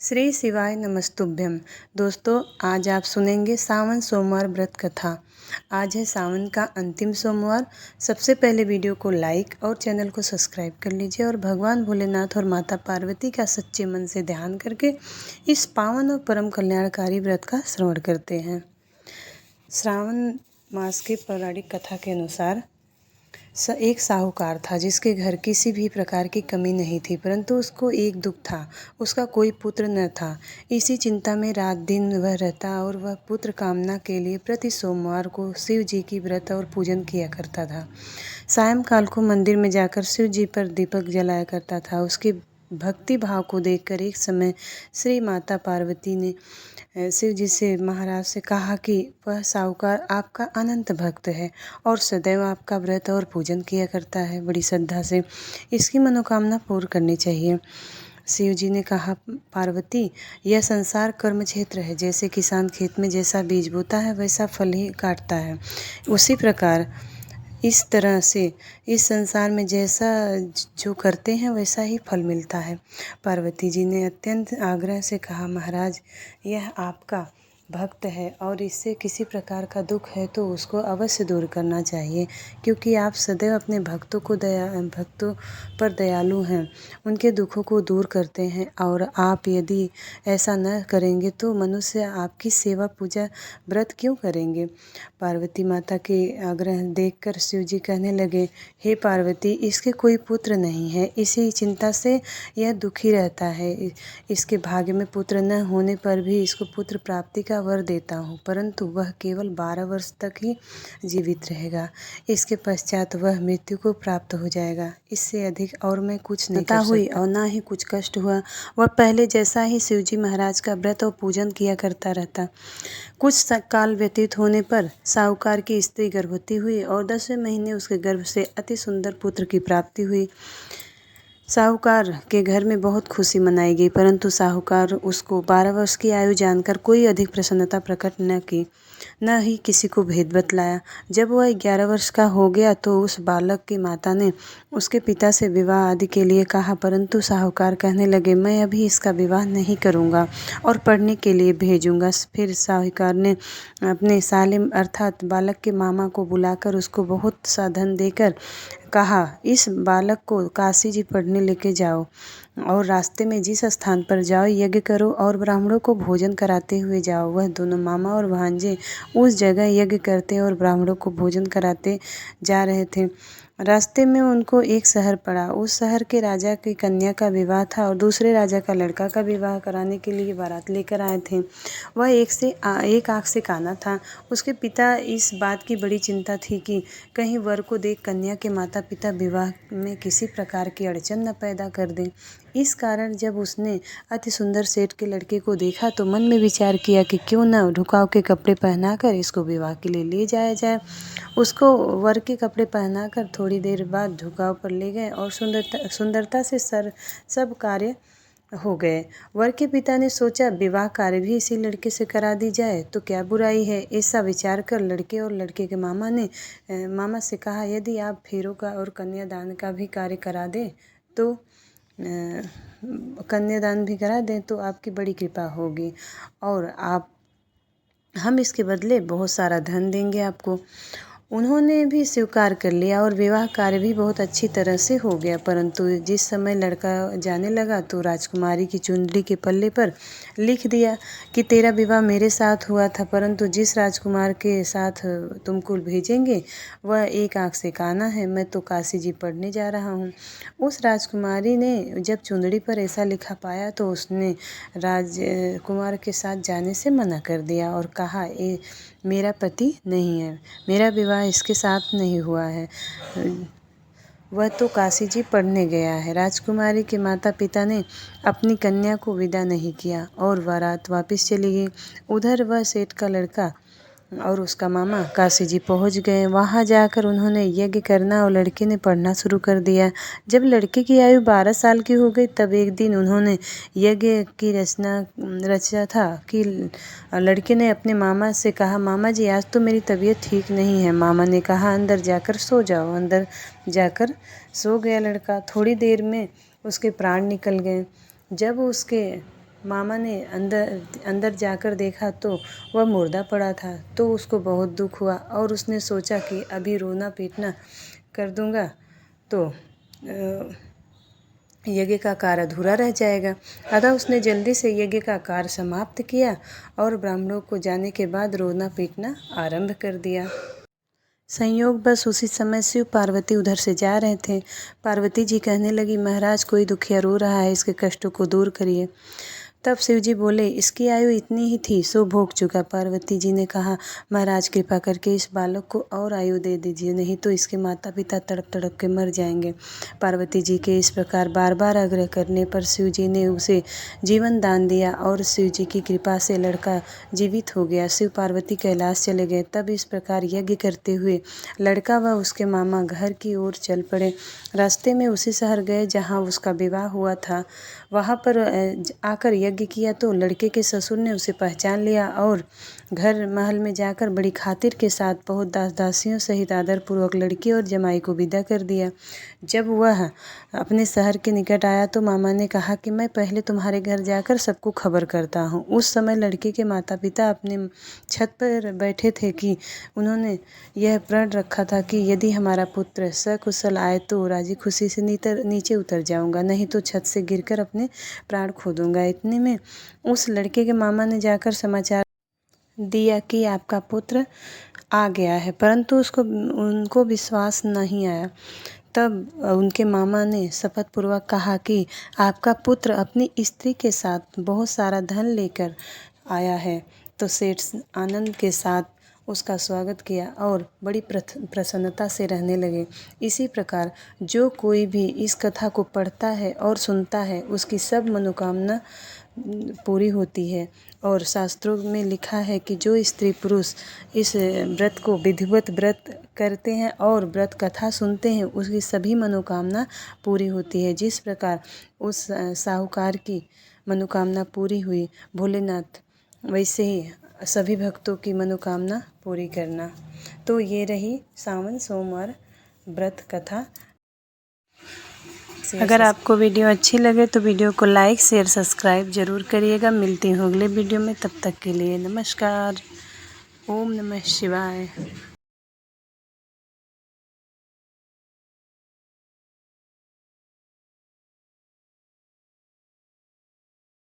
श्री शिवाय नमस्तुभ्यम। दोस्तों, आज आप सुनेंगे सावन सोमवार व्रत कथा। आज है सावन का अंतिम सोमवार। सबसे पहले वीडियो को लाइक और चैनल को सब्सक्राइब कर लीजिए और भगवान भोलेनाथ और माता पार्वती का सच्चे मन से ध्यान करके इस पावन और परम कल्याणकारी व्रत का श्रवण करते हैं। श्रावण मास की पौराणिक कथा के अनुसार एक साहूकार था जिसके घर किसी भी प्रकार की कमी नहीं थी, परंतु उसको एक दुख था, उसका कोई पुत्र न था। इसी चिंता में रात दिन वह रहता और वह पुत्र कामना के लिए प्रति सोमवार को शिव जी की व्रत और पूजन किया करता था। सायंकाल को मंदिर में जाकर शिव जी पर दीपक जलाया करता था। उसके भक्ति भाव को देखकर एक समय श्री माता पार्वती ने शिव जी से महाराज से कहा कि वह साहूकार आपका अनंत भक्त है और सदैव आपका व्रत और पूजन किया करता है बड़ी श्रद्धा से, इसकी मनोकामना पूर्ण करनी चाहिए। शिव जी ने कहा, पार्वती, यह संसार कर्म क्षेत्र है। जैसे किसान खेत में जैसा बीज बोता है वैसा फल ही काटता है, उसी प्रकार इस तरह से इस संसार में जैसा जो करते हैं वैसा ही फल मिलता है। पार्वती जी ने अत्यंत आग्रह से कहा, महाराज, यह आपका भक्त है और इससे किसी प्रकार का दुख है तो उसको अवश्य दूर करना चाहिए, क्योंकि आप सदैव अपने भक्तों पर दयालु हैं, उनके दुखों को दूर करते हैं। और आप यदि ऐसा न करेंगे तो मनुष्य आपकी सेवा पूजा व्रत क्यों करेंगे। पार्वती माता के आग्रह देखकर शिव जी कहने लगे, हे पार्वती, इसके कोई पुत्र नहीं है, इसी चिंता से यह दुखी रहता है। इसके भाग्य में पुत्र न होने पर भी इसको पुत्र प्राप्ति का वर देता हूँ, परंतु वह केवल 12 वर्ष तक ही जीवित रहेगा। इसके पश्चात वह मृत्यु को प्राप्त हो जाएगा। इससे अधिक और मैं कुछ नहीं कर सकता। और ना ही कुछ कष्ट हुआ। वह पहले जैसा ही शिवजी महाराज का व्रत और पूजन किया करता रहता। कुछ काल व्यतीत होने पर साहूकार की स्त्री गर्भवती हुई और 10वें महीने उसके गर्भ से अति सुंदर पुत्र की प्राप्ति हुई। साहूकार के घर में बहुत खुशी मनाई गई, परंतु साहूकार उसको 12 वर्ष की आयु जानकर कोई अधिक प्रसन्नता प्रकट न की, न ही किसी को भेद बतलाया। जब वह 11 वर्ष का हो गया तो उस बालक की माता ने उसके पिता से विवाह आदि के लिए कहा, परंतु साहूकार कहने लगे, मैं अभी इसका विवाह नहीं करूँगा और पढ़ने के लिए भेजूँगा। फिर साहूकार ने अपने सालिम अर्थात बालक के मामा को बुलाकर उसको बहुत सा धन देकर कहा, इस बालक को काशी जी पढ़ने लेके जाओ और रास्ते में जिस स्थान पर जाओ यज्ञ करो और ब्राह्मणों को भोजन कराते हुए जाओ। वह दोनों मामा और भांजे उस जगह यज्ञ करते और ब्राह्मणों को भोजन कराते जा रहे थे। रास्ते में उनको एक शहर पड़ा। उस शहर के राजा की कन्या का विवाह था और दूसरे राजा का लड़का का विवाह कराने के लिए बारात लेकर आए थे। वह एक आँख से काना था। उसके पिता इस बात की बड़ी चिंता थी कि कहीं वर को देख कन्या के माता पिता विवाह में किसी प्रकार की अड़चन न पैदा कर दें। इस कारण जब उसने अति सुंदर सेठ के लड़के को देखा तो मन में विचार किया कि क्यों न ढुकाव के कपड़े पहनाकर इसको विवाह के लिए ले जाया जाए। उसको वर के कपड़े पहनाकर थोड़ी देर बाद ढुकाव पर ले गए और सुंदरता से सब कार्य हो गए। वर के पिता ने सोचा, विवाह कार्य भी इसी लड़के से करा दी जाए तो क्या बुराई है। ऐसा विचार कर लड़के और लड़के के मामा से कहा, यदि आप फेरों का और कन्यादान का भी कार्य करा दें तो आपकी बड़ी कृपा होगी और हम इसके बदले बहुत सारा धन देंगे आपको। उन्होंने भी स्वीकार कर लिया और विवाह कार्य भी बहुत अच्छी तरह से हो गया। परंतु जिस समय लड़का जाने लगा तो राजकुमारी की चुंदड़ी के पल्ले पर लिख दिया कि तेरा विवाह मेरे साथ हुआ था, परंतु जिस राजकुमार के साथ तुमको भेजेंगे वह एक आँख से काना है। मैं तो काशी जी पढ़ने जा रहा हूँ। उस राजकुमारी ने जब चुंदड़ी पर ऐसा लिखा पाया तो उसने राजकुमार के साथ जाने से मना कर दिया और कहा, ये मेरा पति नहीं है, मेरा विवाह इसके साथ नहीं हुआ है, वह तो काशी जी पढ़ने गया है। राजकुमारी के माता पिता ने अपनी कन्या को विदा नहीं किया और बारात वापस चली गई। उधर वह सेठ का लड़का और उसका मामा काशी जी पहुँच गए। वहाँ जाकर उन्होंने यज्ञ करना और लड़के ने पढ़ना शुरू कर दिया। जब लड़के की आयु 12 साल की हो गई तब एक दिन उन्होंने यज्ञ की रचा था कि लड़के ने अपने मामा से कहा, मामा जी, आज तो मेरी तबीयत ठीक नहीं है। मामा ने कहा, अंदर जाकर सो जाओ। अंदर जाकर सो गया लड़का। थोड़ी देर में उसके प्राण निकल गए। जब उसके मामा ने अंदर जाकर देखा तो वह मुर्दा पड़ा था। तो उसको बहुत दुख हुआ और उसने सोचा कि अभी रोना पीटना कर दूंगा तो यज्ञ का कार्य अधूरा रह जाएगा। अतः उसने जल्दी से यज्ञ का कार्य समाप्त किया और ब्राह्मणों को जाने के बाद रोना पीटना आरंभ कर दिया। संयोग बस उसी समय शिव पार्वती उधर से जा रहे थे। पार्वती जी कहने लगी, महाराज कोई दुखिया रो रहा है, इसके कष्टों को दूर करिए। तब शिव जी बोले, इसकी आयु इतनी ही थी सो भोग चुका। पार्वती जी ने कहा, महाराज कृपा करके इस बालक को और आयु दे दीजिए, नहीं तो इसके माता पिता तड़प तड़प के मर जाएंगे। पार्वती जी के इस प्रकार बार बार आग्रह करने पर शिव जी ने उसे जीवन दान दिया और शिव जी की कृपा से लड़का जीवित हो गया। शिव पार्वती कैलाश चले गए। तब इस प्रकार यज्ञ करते हुए लड़का व उसके मामा घर की ओर चल पड़े। रास्ते में उसी शहर गए जहाँ उसका विवाह हुआ था। वहाँ पर आकर यज्ञ किया तो लड़के के ससुर ने उसे पहचान लिया और घर महल में जाकर बड़ी खातिर के साथ बहुत दास दासियों सहित आदरपूर्वक लड़की और जमाई को विदा कर दिया। जब वह अपने शहर के निकट आया तो मामा ने कहा कि मैं पहले तुम्हारे घर जाकर सबको खबर करता हूँ। उस समय लड़के के माता पिता अपने छत पर बैठे थे कि उन्होंने यह प्रण रखा था कि यदि हमारा पुत्र सकुशल आए तो राजी खुशी से नीचे उतर जाऊंगा, नहीं तो छत से गिरकर अपने प्राण खो दूंगा। इतने में उस लड़के के मामा ने जाकर समाचार दिया कि आपका पुत्र आ गया है, परंतु उनको विश्वास नहीं आया। तब उनके मामा ने शपथ पूर्वक कहा कि आपका पुत्र अपनी स्त्री के साथ बहुत सारा धन लेकर आया है। तो सेठ आनंद के साथ उसका स्वागत किया और बड़ी प्रसन्नता से रहने लगे। इसी प्रकार जो कोई भी इस कथा को पढ़ता है और सुनता है उसकी सब मनोकामना पूरी होती है। और शास्त्रों में लिखा है कि जो स्त्री पुरुष इस व्रत को विधिवत व्रत करते हैं और व्रत कथा सुनते हैं उसकी सभी मनोकामना पूरी होती है। जिस प्रकार उस साहूकार की मनोकामना पूरी हुई भोलेनाथ, वैसे ही सभी भक्तों की मनोकामना पूरी करना। तो ये रही सावन सोमवार व्रत कथा। अगर आपको वीडियो अच्छी लगे तो वीडियो को लाइक शेयर सब्सक्राइब जरूर करिएगा। मिलती हूँ अगले वीडियो में, तब तक के लिए नमस्कार। ओम नमः शिवाय।